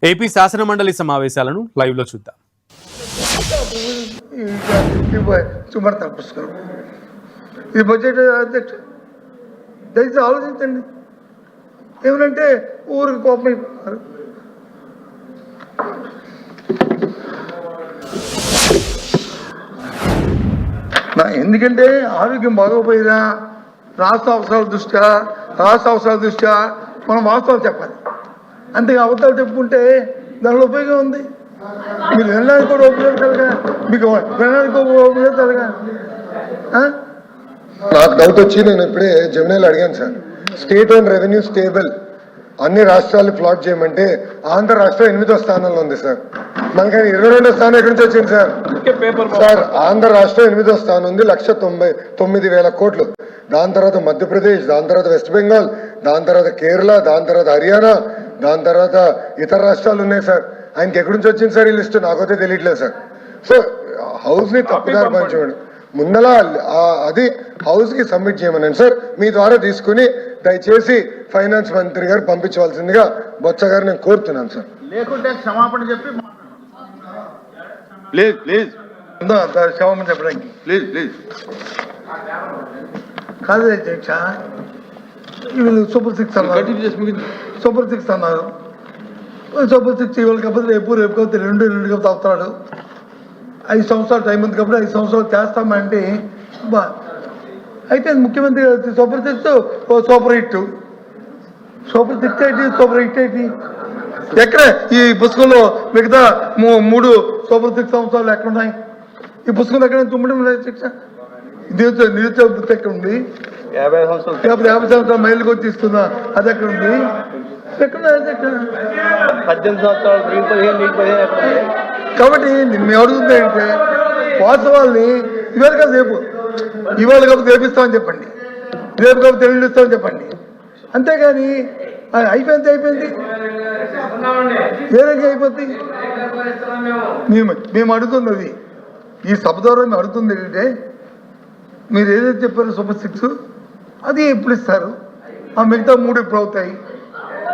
AP శాసనమండలి సమావేశాలను live లో చూద్దాం. సుమారు తప్పిస్తారు ఇది బడ్జెట్ అధ్యక్ష దయచేసి ఆలోచించండి. ఏమనంటే ఊరికి కోపం అయిపోతున్నారు. ఎందుకంటే ఆరోగ్యం బాగోపోయినా రాష్ట్ర అవసరాల దృష్ట్యా మనం వాస్తవాలు చెప్పాలి. అంతేగా అబద్ధాలు చెప్పుకుంటే దానిలో ఉపయోగం ఉంది. మీరు వినడానికి కూడా ఉపయోగపడగా మీకు వినడానికి ఉపయోగపడగా. నాకు డౌట్ వచ్చి నేను ఇప్పుడే జమినీలు అడిగాను sir, state own revenue stable అన్ని రాష్ట్రాలు ప్లాట్ చేయమంటే ఆంధ్ర రాష్ట్రం 8వ స్థానంలో ఉంది సార్. మనకి 22వ స్థానం ఎక్కడి నుంచి వచ్చింది సార్? సార్ ఆంధ్ర రాష్ట్రం 8వ స్థానం ఉంది, 1,99,000 కోట్లు. దాని తర్వాత మధ్యప్రదేశ్, దాని తర్వాత వెస్ట్ బెంగాల్, దాని తర్వాత కేరళ, దాని తర్వాత హర్యానా, దాని తర్వాత ఇతర రాష్ట్రాలు ఉన్నాయి సార్. ఆయనకి ఎక్కడి నుంచి వచ్చింది సార్ ఈ లిస్టు? నాకైతే తెలియట్లేదు సార్. సో హౌస్ ని తప్పుదారి పంచండి, ముందల అది హౌస్ కి సబ్మిట్ చేయమనండి సార్. మీ ద్వారా తీసుకుని దయచేసి ఫైనాన్స్ మంత్రి గారు పంపించవలసిందిగా బొత్స గారు నేను కోరుతున్నాను సార్. లేకుంటే క్షమాపణ చెప్పి క్షమాపణ చెప్పడానికి కాదు అధ్యక్ష. వీళ్ళు సూపర్ 6 అన్నారు, సూపర్ 6 అన్నారు. సూపర్ 6 ఇవాళ కాకపోతే రేపు కాకపోతే రెండు కాకపోతే అవుతాడు. 5 సంవత్సరాలు టైం ఉంది కాబట్టి 5 సంవత్సరాలు చేస్తామంటే అయితే ముఖ్యమంత్రి సూపర్ 6 సూపర్ హిట్, సూపర్ 6 ఏంటి, సూపర్ హిట్ ఏంటి? ఎక్కడ ఈ పుస్తకంలో మిగతా 3 సూపర్ 6 సంవత్సరాలు ఎక్కడున్నాయి? ఈ పుస్తకంలో ఎక్కడ తుమ్మడం లేదు శిక్ష. నిరుద్యోగ వృత్తి ఎక్కడ ఉంది? 50 సంవత్సరాలు మైళ్ళకి వచ్చి ఇస్తుందా? అది ఎక్కడ ఉంది? ఎక్కడ 18 సంవత్సరాలు కాబట్టి మేము అడుగుతుంది ఏంటంటే వాస్తవాల్ని ఇవాళ కాదు కాకపోతే రేపిస్తామని చెప్పండి, రేపు కాకపోతే ఎల్లుండి ఇస్తామని చెప్పండి. అంతేగాని అయిపోయింది ఏ రకంగా అయిపోద్ది? మేము అడుగుతుంది అది, ఈ సభ ద్వారా మేము అడుగుతుంది ఏంటంటే మీరు ఏదైతే చెప్పారో సూపర్ 6 అది ఎప్పుడు ఇస్తారు? ఆ మిగతా 3 ఎప్పుడు అవుతాయి?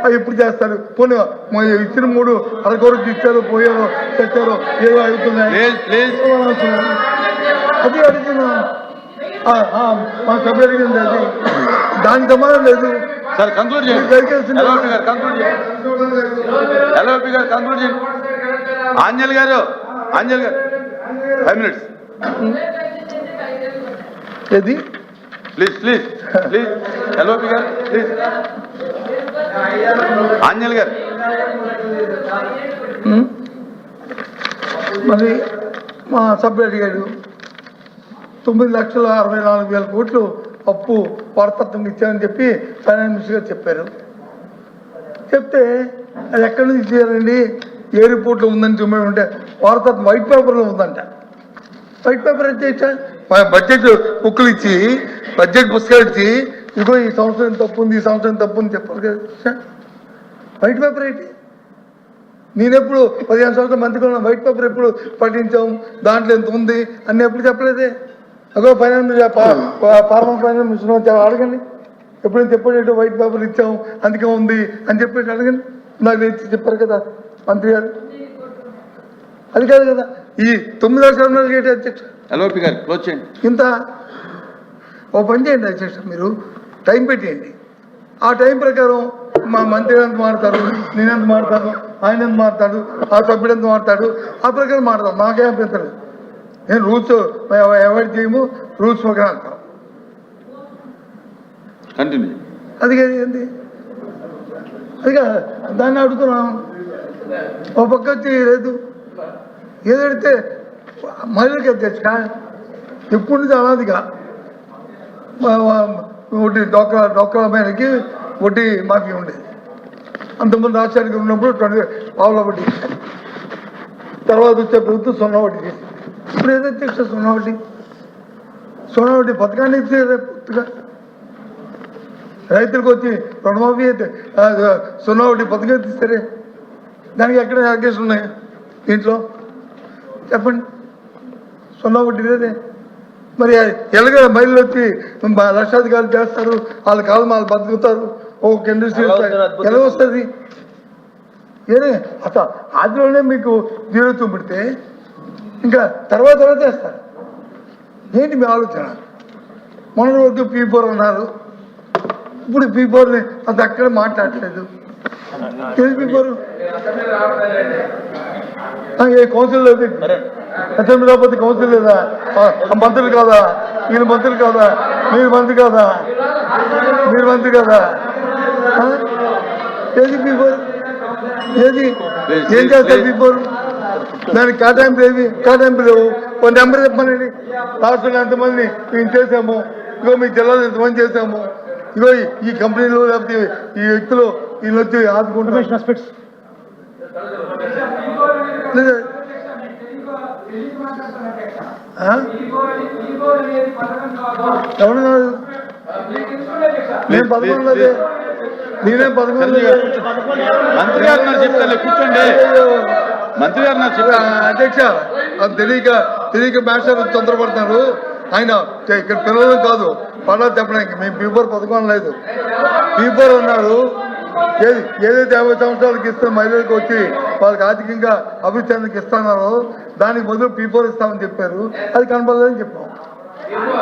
అవి ఎప్పుడు చేస్తారు? పోనీ ఇచ్చిన 3 అరకొరకు ఇచ్చారో పోయారో తెచ్చారో ఏవో అవుతున్నాయి అది అడుగుతున్నా. మా సభ అడిగింది అది, దానికి సమాధానం లేదు. ఆంజల్ గారు 5 minutes ఏది ప్లీజ్ ఎల్ఓపి గారు ప్లీజ్. ఆంజల్ గారు మరి మా సభ్యుడు అడిగాడు 9,64,000 కోట్లు అప్పు వారసత్వం ఇచ్చారని చెప్పి ఫైనాన్స్ మినిస్టర్ గారు చెప్పారు. చెప్తే అది ఎక్కడి నుంచి ఇచ్చారండి? ఏ రిపోర్ట్లో ఉందని చూపమంటే వారసత్వం వైట్ పేపర్లో ఉందంట. వైట్ పేపర్ అయితే బడ్జెట్ బుక్లు ఇచ్చి, బడ్జెట్ పుస్తకాలు ఇచ్చి ఇదిగో ఈ సంవత్సరం తప్పు ఉంది, ఈ సంవత్సరం తప్పు ఉంది చెప్పారు కదా. వైట్ పేపర్ ఏంటి? నేనెప్పుడు 15 సంవత్సరాల మంత్రిగా ఉన్న వైట్ పేపర్ ఎప్పుడు పఠించాం, దాంట్లో ఎంత ఉంది అన్నీ ఎప్పుడు చెప్పలేదే. అదో ఫార్మర్ ఫైనాన్స్ మినిస్టర్ అడగండి, ఎప్పుడైనా చెప్పేటట్టు వైట్ పేపర్ ఇచ్చాం అందుకే ఉంది అని చెప్పేసి అడగండి. నాకు చెప్పారు కదా మంత్రి గారు. అది కాదు కదా ఈ 9,00,000 ఏంటి అధ్యక్ష? ఎల్ఓపి గారు క్లోజ్ చేయండి. ఇంత ఓ పని చేయండి అధ్యక్ష, మీరు టైం పెట్టేయండి. ఆ టైం ప్రకారం మా మంత్రి ఎంత మాడతారు, నేనెంత మాడతాను, ఆయన ఎంత మాడతాడు, ఆ సభ్యుడు ఎంత మాడతాడు, ఆ ప్రకారం మాడతాను. నాకేం అభ్యంతరం. నేను రూల్స్ అవాయిడ్ చేయము, రూల్స్ ప్రకారం అంటాం. అది కాదు ఏంటి? అది దాన్ని అడుగుతున్నాం. ఓ పక్క వచ్చి లేదు ఏదైతే మహిళలకి అధ్యక్ష ఎప్పుడు నుంచి అలాదిగా వడ్డీ డోక్రా అమ్మాయిలకి వడ్డీ మాఫీ ఉండేది. అంతకుముందు రాష్ట్రానికి ఉన్నప్పుడు 20 పావుల వడ్డీ, తర్వాత వచ్చే ప్రభుత్వం 0 వడ్డీ చేసింది. ఇప్పుడు ఏదైతే 0 వడ్డీ పథకాన్ని ఇచ్చేది పూర్తిగా రైతులకు వచ్చి రుణమాఫీ అయితే 0 వడ్డీ పథకం ఇస్తారే, దానికి ఎక్కడ అలిగేషన్ ఉన్నాయి దీంట్లో చెప్పండి? 0 వడ్డీ లేదే. మరి ఎలాగ మహిళలు వచ్చి లక్షాధికారులు చేస్తారు, వాళ్ళ కాలం వాళ్ళు బతుకుతారు, ఒక ఇండస్ట్రీ ఎలా వస్తుంది? ఏదే అసలు ఆదిలోనే మీకు జీరో చూపెడితే ఇంకా తర్వాత వేస్తారు. ఏంటి మీ ఆలోచన? మొన్న రోజు P4 అన్నారు, ఇప్పుడు P4ని అది అక్కడ మాట్లాడలేదు. ఏది P4? ఏ కౌన్సిల్ లేదు, అసెంబ్లీ లేకపోతే కౌన్సిల్ లేదా? మంత్రులు కాదా? వీళ్ళు మంత్రులు కాదా? మీరు మంత్రి కాదా? మీరు మంత్రి కాదా? ఏది P4? ఏది ఏం చేస్తారు P4? దానికి కేటాయింపులు ఏవి? కేటాయింపు లేవు. ఒక నెంబర్ చెప్పమనండి. రాష్ట్రంలో ఎంతమంది మేము చేసాము, ఇగో మీ జిల్లాలో ఎంతమంది చేసాము, ఇగో ఈ కంపెనీలు లేకపోతే ఈ వ్యక్తులు వీళ్ళు వచ్చి ఆదుకుంటారు. ఎవరున్నారు? నేను పథకం లేదు, నేనేం పథకం లేదు. మంత్రి గారు నాకు చెప్తారు, కూర్చోండి. మంత్రి గారు నాకు చెప్తారు. అధ్యక్ష, అది తెలియక మాస్టర్ తొందరపడుతున్నారు. ఆయన ఇక్కడ పిల్లలు కాదు పడా చెప్పడానికి. మేము P4 పథకం లేదు. P4 అన్నారు ఏదైతే 50 సంవత్సరాలకి ఇస్తున్న మహిళలకు వచ్చి వాళ్ళకి ఆర్థికంగా అభివృద్ధి చెందకి ఇస్తున్నారో దానికి బదులు P4 ఇస్తామని చెప్పారు. అది కనపడలేదని చెప్పాం.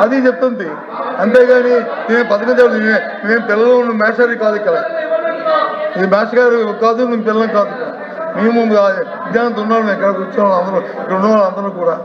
అది చెప్తుంది. అంతేగాని నేను పథకం చెప్పలేదు. మేము పిల్లలు ఉన్న మేషారి కాదు ఇక్కడ. ఇది మేష గారు కాదు, మేము పిల్లలు కాదు. మేము విద్యార్థి ఉన్నాం, ఇక్కడ కూర్చోవాలి అందరూ, ఇక్కడ ఉన్న వాళ్ళు అందరూ కూడా.